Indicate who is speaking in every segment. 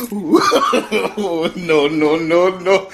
Speaker 1: No, no, no, no.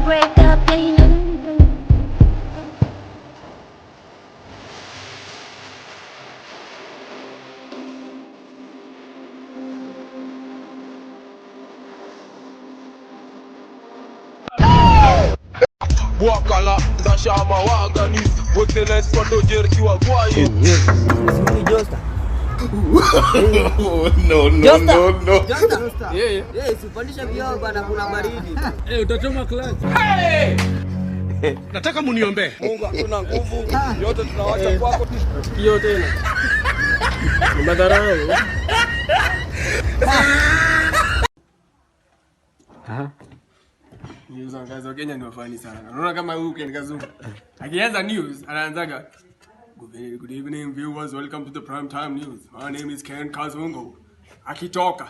Speaker 2: Break up, you know.
Speaker 3: Wakala ndashama wagani wekele spando jerki wa kwaye
Speaker 1: No, no, no, no.
Speaker 4: Sipandisha vioo bana, kuna baridi.
Speaker 5: Utachoma clutch. Nataka muniombe.
Speaker 3: Mungu hatuna nguvu, yote tunawacha kwako.
Speaker 5: Sikio tena. Ni madharau. News angazo Kenya ni wafani sana. Unaona kama huyu Ken Kazungu. Akianza news anaanzaga good evening viewers, welcome to the prime time news. My name is Ken Kazungu. Akitoka.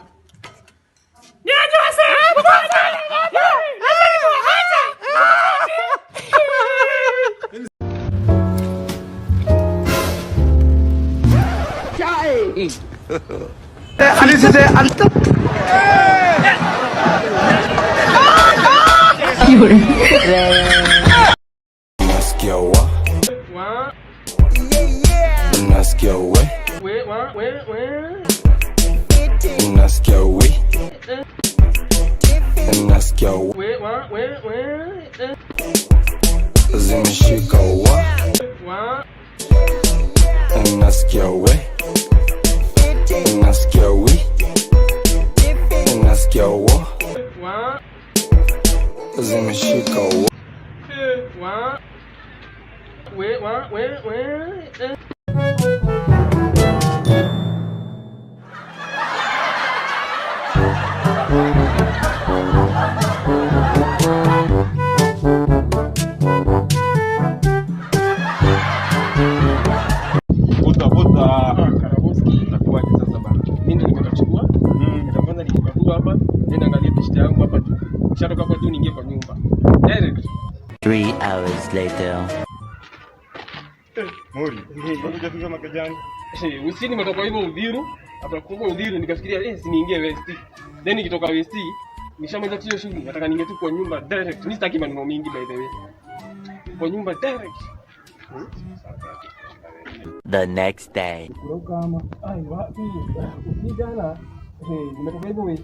Speaker 3: Nasikia wa nasikia we nasikia we nasikia we zimeshika wa nasikia we nasikia we nasikia wa zimeshika wa
Speaker 5: Karaboski itakuwa sasa bana. Mimi nimekachukua. Nitaanza nikikagua hapa, nenda angalia tishiti yangu hapa tu. Shatoka hapa tu niingie kwa nyumba. Direct.
Speaker 6: 3 hours later.
Speaker 7: Mori, unakuja tu kama kijana.
Speaker 5: Usini nimetoka hivyo Udhiru, hapa kutoka Udhiru nikafikiria si niingie West. Then nikitoka West, nishamaliza hiyo shughuli, nataka niingie tu kwa nyumba direct. Mimi sitaki maneno mengi by the way. Kwa nyumba direct.
Speaker 6: The next day.
Speaker 5: Kutoka ama wapi? Ukijana nimetoka hivyo West,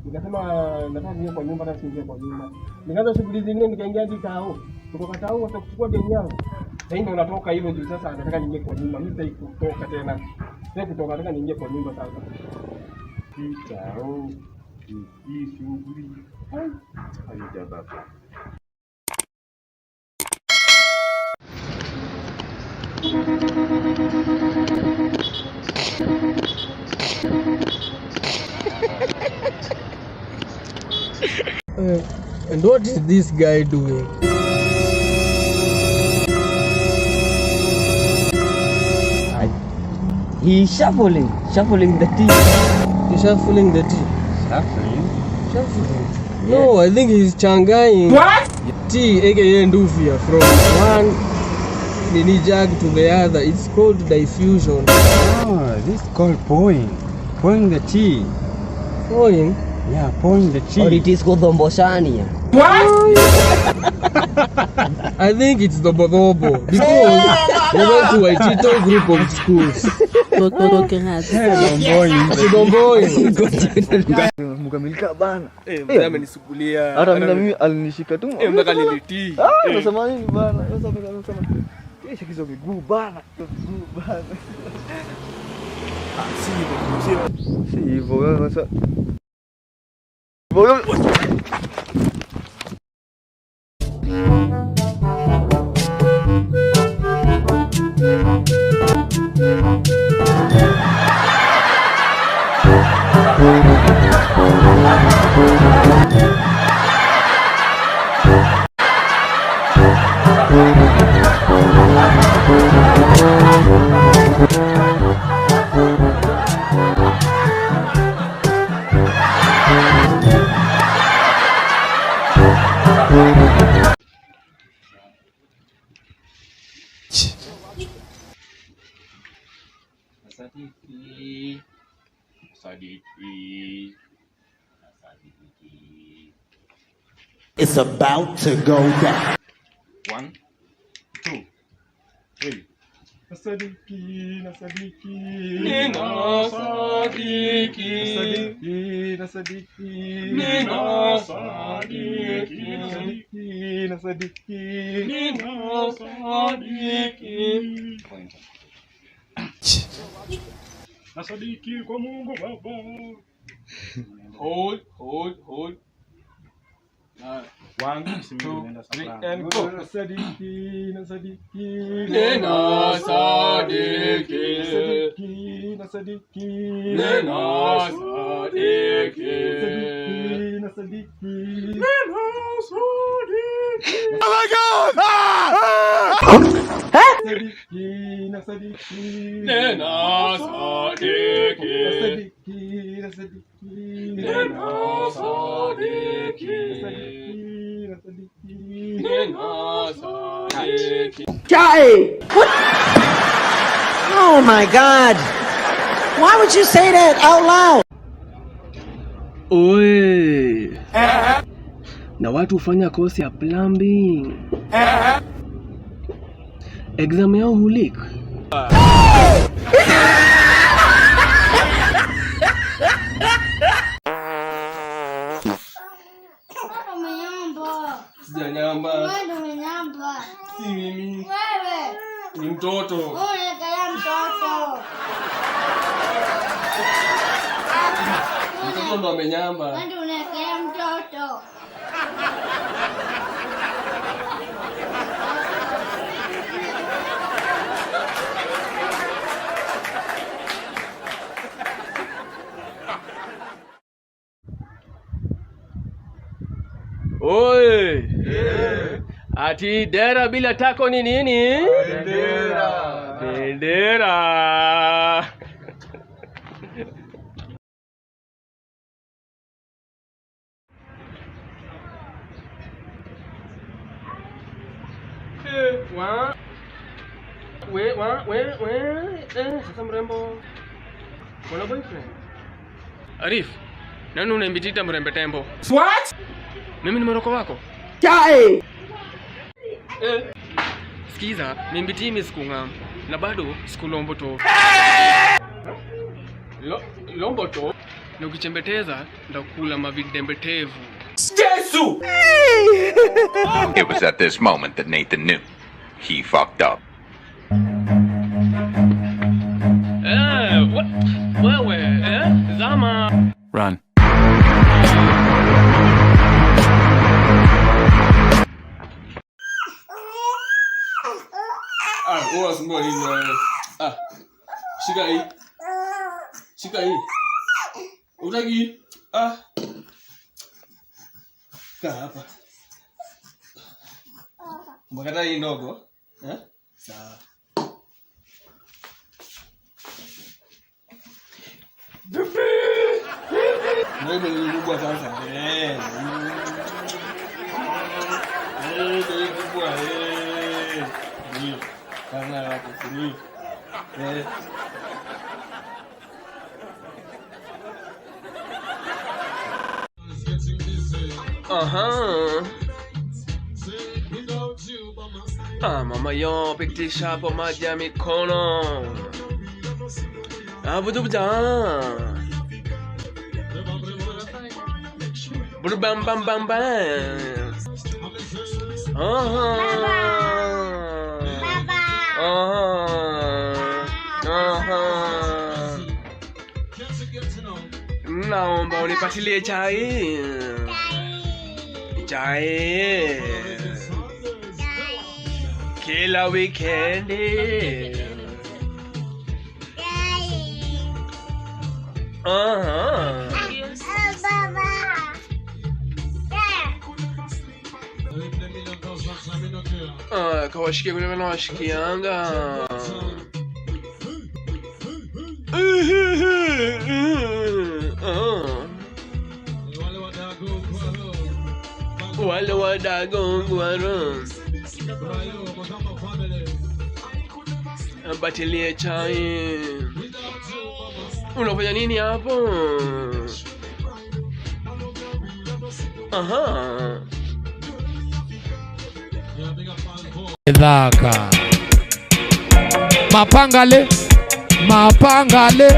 Speaker 5: nikasema nataka niingie kwa nyumba, nataka niingie kwa nyumba. Nikaanza shughuli zingine, nikaingia hadi Tao. Kutoka Tao hata kuchukua deni yangu. Sasa ndio unatoka hivyo juu sasa nataka niingie kwa nyumba. Mimi sitaki kutoka tena. Sasa kutoka nataka niingie kwa nyumba sasa.
Speaker 7: Tao. Hii shughuli. Haijababa.
Speaker 5: And what is this guy doing?
Speaker 4: He's shuffling the tea.
Speaker 5: He's shuffling the tea. Shuffling? No, I think he's changaing tea, aka ndufia, from one mini jug to the other. It's called diffusion.
Speaker 7: This is called pouring. Pouring the tea.
Speaker 5: Pouring? Yeah, point the
Speaker 4: Or it is Kodhomboshania?
Speaker 5: I think it's Dobodobo because we went to Waitito group of schools.
Speaker 2: Mkamilika bana.
Speaker 5: Mzee amenisukulia.
Speaker 2: Hata mimi alinishika tu.
Speaker 5: Mpaka nilitii.
Speaker 2: Unasema nini bana? Sasa unasema kisha kizo miguu bana. Miguu bana. Si hivyo sasa.
Speaker 8: It's about to go down.
Speaker 7: 1, 2, 3. Nasadiki, nasadiki.
Speaker 5: Nina sadiki.
Speaker 7: Nasadiki, nasadiki.
Speaker 5: Nina sadiki.
Speaker 7: Nasadiki, nasadiki.
Speaker 5: Nina sadiki.
Speaker 7: Nasadiki kwa Mungu Baba.
Speaker 5: Hold.
Speaker 7: 1, 2, 3 and go. Nasadiki, nasadiki.
Speaker 5: Nina sadiki.
Speaker 7: Nasadiki, nasadiki.
Speaker 5: Nina sadiki.
Speaker 7: Nasadiki.
Speaker 1: Oh my God!
Speaker 7: Nasadiki, nasadiki.
Speaker 5: Nina sadiki.
Speaker 7: Nasadiki, nasadiki.
Speaker 5: Nina sadiki.
Speaker 7: Nasadiki.
Speaker 5: Nina sadiki.
Speaker 8: Jai! What? Oh my God! Why would you say that out loud?
Speaker 5: Oe. Na watu hufanya kosi ya plumbing. Exam yao hulik. Sijanyamba.
Speaker 9: Wewe umenyamba.
Speaker 5: Si mimi.
Speaker 9: Wewe.
Speaker 5: Ni mtoto.
Speaker 9: Unakaya mtoto.
Speaker 5: Mtoto ndo amenyamba.
Speaker 9: Wewe unakaya mtoto.
Speaker 5: Oi. Ati dera bila tako ni nini? Bendera. Sasa mrembo. Kuna boyfriend? Arif, nani unaimbitita mrembe tembo? What? Mimi ni mroko wako?
Speaker 8: Jai!
Speaker 5: Sikiza, nimbiti mimi sikungam na bado sikulombo to. Lombo to na ukichembeteza ndakula mavidembetevu. Yesu!
Speaker 1: It was at this moment that Nathan knew he fucked up.
Speaker 5: Wewe, zama.
Speaker 6: Run.
Speaker 5: Huwa sungua nini wewe? Shika hii. Shika hii. Utaki? Kaa hapa. Mbakata hii ndogo. Sawa. Wewe ni kubwa sasa. Ni kubwa. Ndio. Kana hapo siri. Mama yo, pitisha hapo maji ya mikono. Abudubuda. Bam bam bam bam. Naomba unipatilie chai. Chai. Kila weekendi. Kawashikia kule na washikianga. Wale wadagongwaro. Batilie chai. Unafanya nini hapo?
Speaker 10: Dhaka mapangale mapangale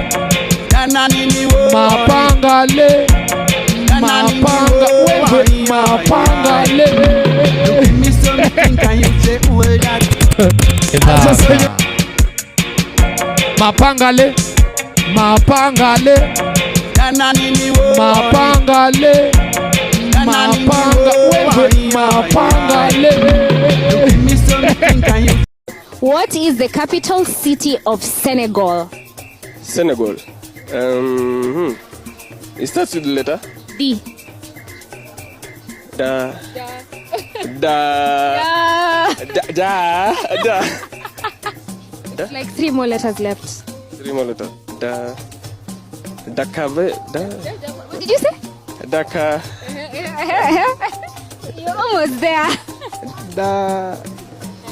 Speaker 10: mapangale mapanga wewe mapangale mapangale mapangale mapangale mapanga wewe mapangale.
Speaker 11: What is the capital city of Senegal?
Speaker 5: Senegal. It starts with the letter
Speaker 11: D.
Speaker 5: Da.
Speaker 11: It's like 3 more letters left.
Speaker 5: 3 more letters. Dakar.
Speaker 11: What did you say?
Speaker 5: Dakar.
Speaker 11: You're almost there.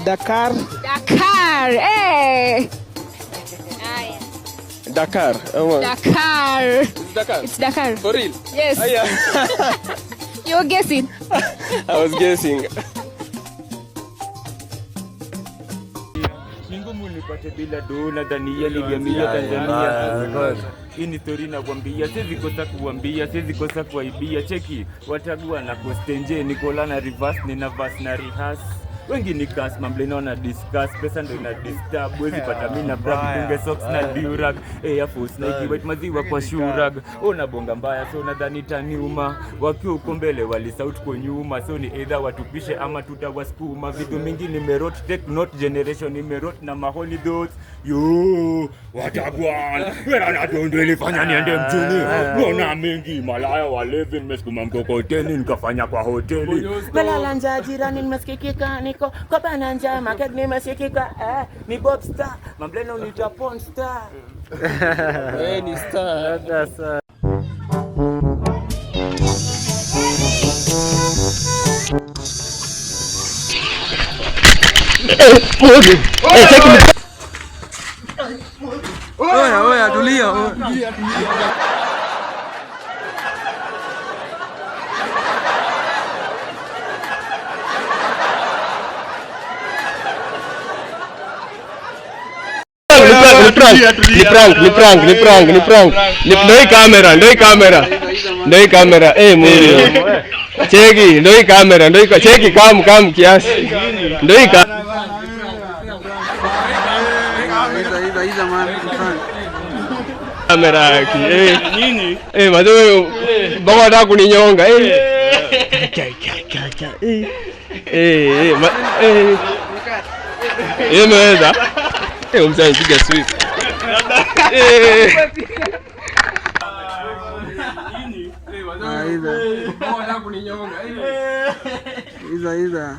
Speaker 5: Dakar.
Speaker 11: Dakar. Hey.
Speaker 5: Dakar.
Speaker 11: Dakar.
Speaker 5: It's Dakar.
Speaker 11: It's Dakar.
Speaker 5: For real?
Speaker 11: Yes.
Speaker 5: Yeah.
Speaker 11: You were guessing.
Speaker 5: I was guessing.
Speaker 7: Ngumu nipate bila dola Dania niliamia Tanzania. Hii ni story nakwambia, siwezi kosa kuambia, siwezi kosa kuaibia. Cheki watagua na kostenje Nicola na reverse nina verse na rehearse. Wengi ni cast mambleno na discuss, pesa ndo ina disturb. Wezi pata mimi na brag tunge socks na durag. Air Force Nike white maziwa kwa shurag. Ona bonga mbaya so nadhani taniuma. Wakiwa uko mbele wali sauti kwa nyuma. So ni either watupishe ama tutawasukuma. Vitu mingi nimerot take note generation nimerot na maholi thoughts. Yo watagwan wera na dondo ilifanya niende mjini. Mbona mengi malaya walevi nimesukuma mkokoteni nikafanya kwa hoteli.
Speaker 4: Melala nja jirani nimesikika niko kwa bananja market nimesikika ni Bob Star mambleno ni Japon star.
Speaker 5: Ni star. That's
Speaker 2: Oya, tulia.
Speaker 5: Ni prank. Ndoi kamera. Muri. Cheki, ndoi kamera. Cheki kam kiasi. Ndoi kamera yake. Nini? Madogo baba nataka kuninyonga. Imeweza. Mzee piga sweep.
Speaker 2: Iza.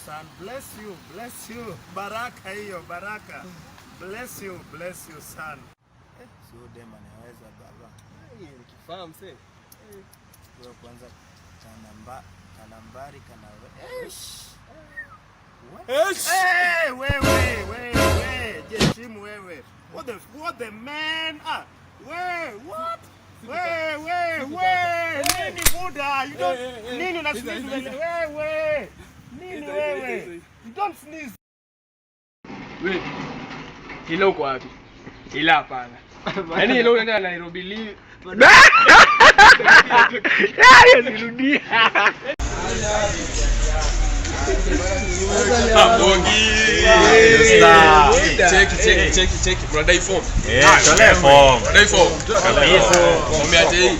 Speaker 12: son. Bless you. Baraka hiyo, baraka. Bless you, son. Sio dema anaweza baba.
Speaker 5: Nikifahamu sasa.
Speaker 12: Wewe kwanza kanambari kanawe. Hey, wewe. Jeshimu wewe. What the man? What? Nini Buddha? You don't nini una sneeze wewe? Nini wewe? You don't sneeze.
Speaker 5: Wewe. Ila uko wapi? Ila hapana. Yaani ile unaenda Nairobi li. Sirudia.
Speaker 3: Check. Unadai form?
Speaker 13: Tole form.
Speaker 3: Unadai form?
Speaker 13: Kabisa.
Speaker 3: Umeacha hii?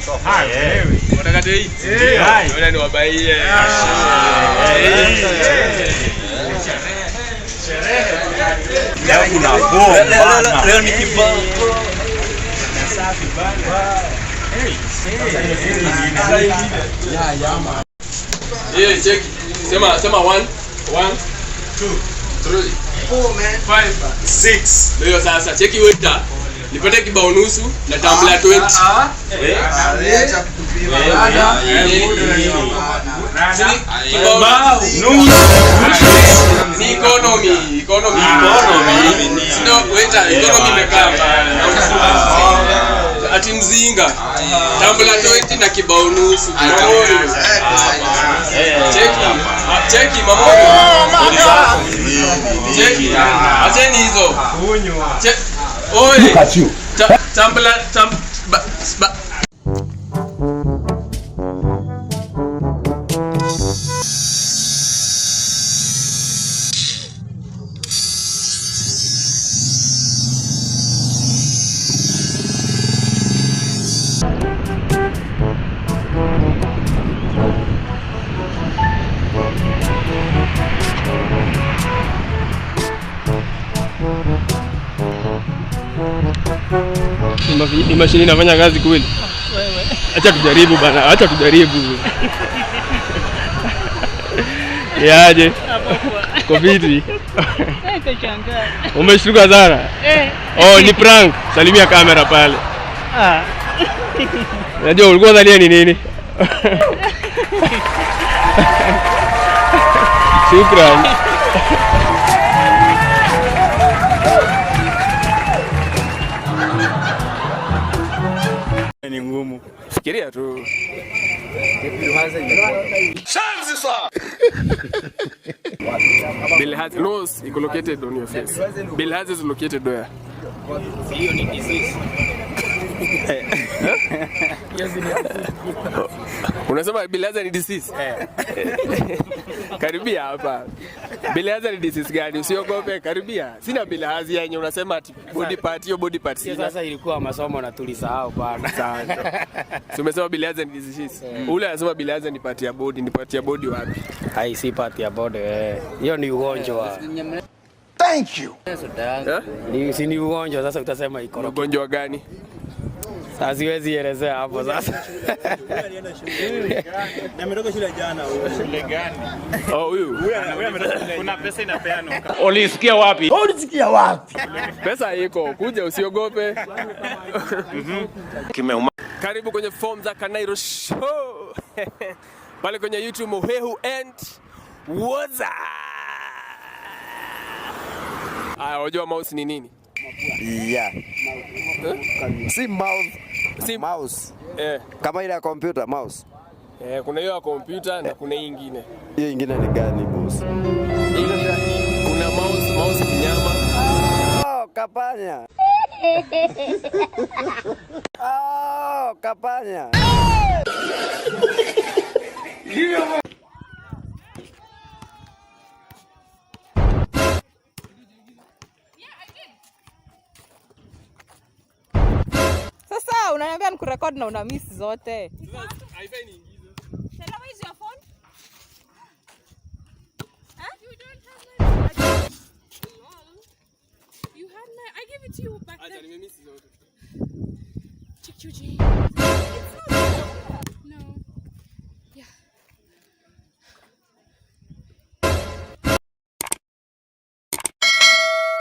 Speaker 13: Wewe.
Speaker 3: Unataka hii? Wewe ni wabaie.
Speaker 13: Leo kuna bomba. Leo ni kibao. Na safi bana.
Speaker 3: Check. Sema 1 2 3 4 man 5 6. Leo sasa cheki waiter. Nipate kibao nusu na tumbler 20.
Speaker 12: Acha kutupima.
Speaker 3: Kibao nusu. Ni economy. Sio waiter, economy imekaa hapa. Ati mzinga. Tumbler 20 na kibao nusu. Cheki mama. Cheki. Acheni hizo. Oi. Tumbler
Speaker 5: Ni mashine inafanya kazi kweli? Wewe. Acha tujaribu bana, acha tujaribu. Yaje? Kwa vipi?
Speaker 14: Kashangaa.
Speaker 5: Umeshtuka sana? Oh, ni prank. Salimia kamera pale. Unajua ulikuwa unadhania ni nini? Shukran. Ni ngumu. Fikiria tu.
Speaker 3: Shanzi sa.
Speaker 5: Bilharzia nose is located on your face. Bilharzia is located where?
Speaker 4: Hiyo ni disease.
Speaker 5: Unasema bilharzia ni disease? Karibia hapa. Bilharzia ni disease gani? Usiogope, karibia. Sina bilharzia yenye unasema ati body part, hiyo body part.
Speaker 4: Sasa ilikuwa masomo na tulisahau bana.
Speaker 5: Sana. Si umesema bilharzia ni disease. Ule anasema bilharzia ni part ya body, ni part ya body wapi?
Speaker 4: Hai, si part ya body. Hiyo ni ugonjwa.
Speaker 12: Thank you.
Speaker 4: Si ni ugonjwa, sasa utasema iko.
Speaker 5: Ugonjwa gani?
Speaker 4: Sasa siwezi elezea hapo sasa.
Speaker 13: Nimetoka shule jana. Shule gani?
Speaker 5: Oh, huyu.
Speaker 13: Kuna pesa inapeanwa.
Speaker 5: Ulisikia wapi? Pesa iko, kuja usiogope. Karibu kwenye form za Kanairo Show. Pale kwenye YouTube Mohehu and Woza. Unajua mouse ni nini?
Speaker 15: Yeah. Si mouse. Si mouse. Kama ile ya computer mouse.
Speaker 5: Kuna hiyo ya computer na kuna nyingine.
Speaker 15: Hiyo nyingine ni gani boss?
Speaker 5: Kuna mouse mnyama.
Speaker 15: Oh, kapanya. Oh, kapanya.
Speaker 14: Sasa unaniambia nikurecord na una miss zote.
Speaker 5: Haifai niingize.
Speaker 14: Shall I use your phone? Huh? You don't have my You had my I gave it to you back then.
Speaker 5: Acha nimemiss zote.
Speaker 14: Check your jeans.